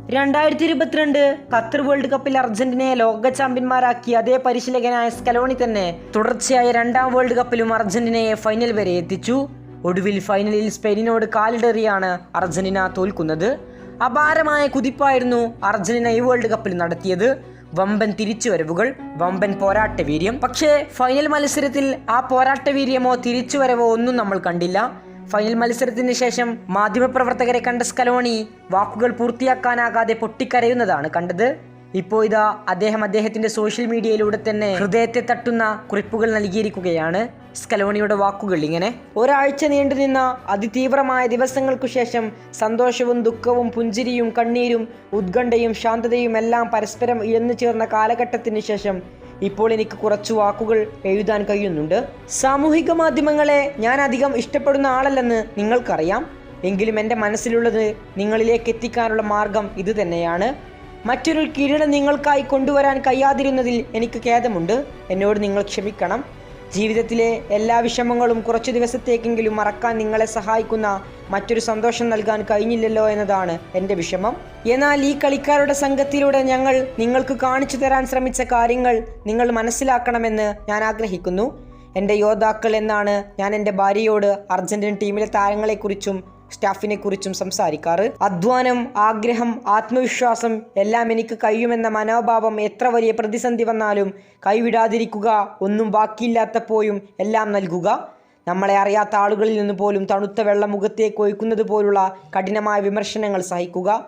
2022 Qatar world കപ്പിൽ അർജന്റീനയെ ലോക ചാമ്പ്യന്മാരാക്കിയ അതേ പരിശീലകനായ സ്കലോണി തന്നെ തുടർച്ചയായ രണ്ടാം വേൾഡ് കപ്പിലും അർജന്റീനയെ ഫൈനൽ വരെ എത്തിച്ചു. ഒടുവിൽ ഫൈനലിൽ സ്പെയിനിനോട് കാലിടറിയാണ് അർജന്റീന തോൽക്കുന്നത്. അപാരമായ കുതിപ്പായിരുന്നു അർജന്റീന ഈ വേൾഡ് കപ്പിൽ നടത്തിയത്. വമ്പൻ തിരിച്ചുവരവുകൾ, വമ്പൻ പോരാട്ടവീര്യം. പക്ഷേ ഫൈനൽ മത്സരത്തിൽ ആ പോരാട്ടവീര്യമോ തിരിച്ചുവരവോ ഒന്നും നമ്മൾ കണ്ടില്ല. ഫൈനൽ മത്സരത്തിന് ശേഷം മാധ്യമപ്രവർത്തകരെ കണ്ട സ്കലോണി വാക്കുകൾ പൂർത്തിയാക്കാനാകാതെ പൊട്ടിക്കരയുന്നതാണ് കണ്ടത്. ഇപ്പോൾ ഇതാ അദ്ദേഹത്തിന്റെ സോഷ്യൽ മീഡിയയിലൂടെ തന്നെ ഹൃദയത്തെ തട്ടുന്ന കുറിപ്പുകൾ നൽകിയിരിക്കുകയാണ്. സ്കലോണിയുടെ വാക്കുകൾ ഇങ്ങനെ: ഒരാഴ്ച നീണ്ടുനിന്ന അതിതീവ്രമായ ദിവസങ്ങൾക്കു ശേഷം സന്തോഷവും ദുഃഖവും പുഞ്ചിരിയും കണ്ണീരും ഉത്കണ്ഠയും ശാന്തതയും എല്ലാം പരസ്പരം ഇഴന്നു ചേർന്ന കാലഘട്ടത്തിന് ശേഷം ഇപ്പോൾ എനിക്ക് കുറച്ചു വാക്കുകൾ എഴുതാൻ കഴിയുന്നുണ്ട്. സാമൂഹിക മാധ്യമങ്ങളെ ഞാൻ അധികം ഇഷ്ടപ്പെടുന്ന ആളല്ലെന്ന് നിങ്ങൾക്കറിയാം. എങ്കിലും എൻ്റെ മനസ്സിലുള്ളത് നിങ്ങളിലേക്ക് എത്തിക്കാനുള്ള മാർഗം ഇത് തന്നെയാണ്. മറ്റൊരു കിരീടം നിങ്ങൾക്കായി കൊണ്ടുവരാൻ കഴിയാതിരുന്നതിൽ എനിക്ക് ഖേദമുണ്ട്. എന്നോട് നിങ്ങൾ ക്ഷമിക്കണം. ജീവിതത്തിലെ എല്ലാ വിഷമങ്ങളും കുറച്ചു ദിവസത്തേക്കെങ്കിലും മറക്കാൻ നിങ്ങളെ സഹായിക്കുന്ന മറ്റൊരു സന്തോഷം നൽകാൻ കഴിഞ്ഞില്ലല്ലോ എന്നതാണ് എൻ്റെ വിഷമം. എന്നാൽ ഈ കളിക്കാരുടെ സംഘത്തിലൂടെ ഞങ്ങൾ നിങ്ങൾക്ക് കാണിച്ചു തരാൻ ശ്രമിച്ച കാര്യങ്ങൾ നിങ്ങൾ മനസ്സിലാക്കണമെന്ന് ഞാൻ ആഗ്രഹിക്കുന്നു. എൻ്റെ യോദ്ധാക്കൾ എന്നാണ് ഞാൻ എൻ്റെ ഭാര്യയോട് അർജന്റീൻ ടീമിലെ താരങ്ങളെക്കുറിച്ചും സ്റ്റാഫിനെ കുറിച്ചും സംസാരിക്കാറ്. അധ്വാനം, ആഗ്രഹം, ആത്മവിശ്വാസം എല്ലാം എനിക്ക് കഴിയുമെന്ന മനോഭാവം എത്ര വലിയ പ്രതിസന്ധി വന്നാലും കൈവിടാതിരിക്കുക, ഒന്നും ബാക്കിയില്ലാത്തപ്പോഴും എല്ലാം നൽകുക, നമ്മളെ അറിയാത്ത ആളുകളിൽ നിന്ന് പോലും തണുത്ത വെള്ളം മുഖത്തേക്ക് ഒഴിക്കുന്നത് പോലുള്ള കഠിനമായ വിമർശനങ്ങൾ സഹിക്കുക,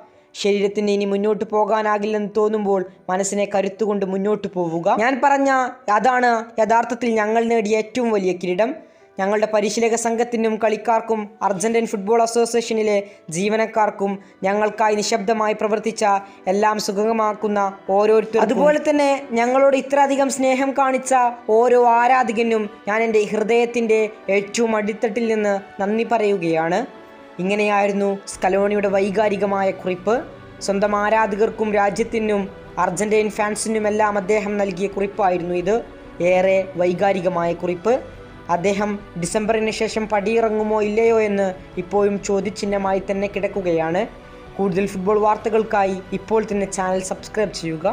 ശരീരത്തിന് ഇനി മുന്നോട്ട് പോകാനാകില്ലെന്ന് തോന്നുമ്പോൾ മനസ്സിനെ കരുത്തുകൊണ്ട് മുന്നോട്ട് പോവുക. ഞാൻ പറഞ്ഞ അതാണ് യഥാർത്ഥത്തിൽ ഞങ്ങൾ നേടിയ ഏറ്റവും വലിയ കിരീടം. ഞങ്ങളുടെ പരിശീലക സംഘത്തിനും കളിക്കാർക്കും അർജന്റീൻ ഫുട്ബോൾ അസോസിയേഷനിലെ ജീവനക്കാർക്കും ഞങ്ങൾക്കായി നിശബ്ദമായി പ്രവർത്തിച്ച എല്ലാം സുഗമമാക്കുന്ന ഓരോരുത്തരും, അതുപോലെ തന്നെ ഞങ്ങളോട് ഇത്രയധികം സ്നേഹം കാണിച്ച ഓരോ ആരാധകനും ഞാൻ എൻ്റെ ഹൃദയത്തിൻ്റെ ഏറ്റവും അടിത്തട്ടിൽ നിന്ന് നന്ദി പറയുകയാണ്. ഇങ്ങനെയായിരുന്നു സ്കലോണിയുടെ വൈകാരികമായ കുറിപ്പ്. സ്വന്തം ആരാധകർക്കും രാജ്യത്തിനും അർജന്റീൻ ഫാൻസിനുമെല്ലാം അദ്ദേഹം നൽകിയ കുറിപ്പായിരുന്നു ഇത്. ഏറെ വൈകാരികമായ കുറിപ്പ്. അദ്ദേഹം ഡിസംബറിന് ശേഷം പടിയിറങ്ങുമോ ഇല്ലയോ എന്ന് ഇപ്പോഴും ചോദ്യചിഹ്നമായി തന്നെ കിടക്കുകയാണ്. കൂടുതൽ ഫുട്ബോൾ വാർത്തകൾക്കായി ഇപ്പോൾ തന്നെ ചാനൽ സബ്സ്ക്രൈബ് ചെയ്യുക.